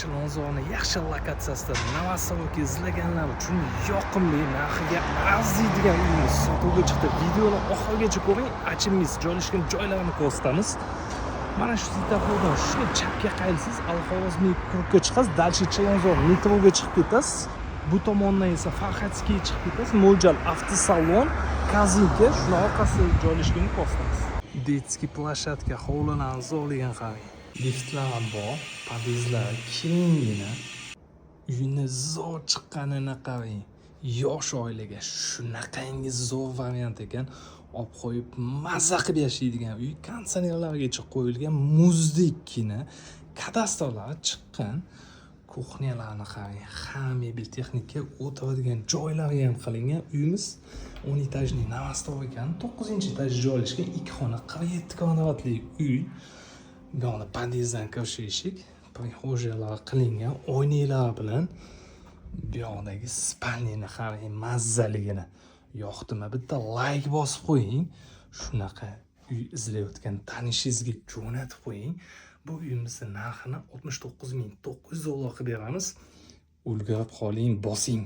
Chilonzorni yaxshi lokatsiyasida Novostovka izlaganlar uchun yoqimli narxiga arziydigan uyimiz sotuvga chiqdi. Videoni oxirigacha ko'ring, achingiz joylashgan joylarni ko'rsatamiz. Mana shu svetofordan shuni chapga qayilsiz, Al-Xorazmiy kurga chiqasiz, dalshi Chilonzor metroga chiqib ketasiz. Bu tomondan esa Farxatskiy chiqib ketasiz. Mo'ljal avtosalon, Kazinka shuni orqasida joylashganini ko'rsatamiz. Детский площадка hovlidan zo'rligan qarang. Liftlar bor, podyezdlar kengina. Uyni zo'r chiqqanini qarang. Yosh oilaga shunaqangi zo'r variant ekan. Olib qo'yib mazza qilib yashaydigan uy, konditsionerlargacha qo'yilgan muzdekkina, kadastrlari chiqqan. Kuxnyalarni qarang, hamma mebel texnika o'tiradigan joylari ham qilingan. Uyimiz 10 etajli Novostovkani 9-etajda joylashgan 2 xona 47 kvadratli uy. Bu yerda podyezddan kirish eshik, prixo'jalar qilingan, oynalar bilan. Bu yerdagi spalniyani qarang, mazzaligini. Yoqdimi? Bitta like bosib qo'ying. Shunaqa uy izlayotgan tanishingizga jo'natib qo'ying. Bu uyimizning narxini $69,900 qilib beramiz. Ulgurib qoling, bosing.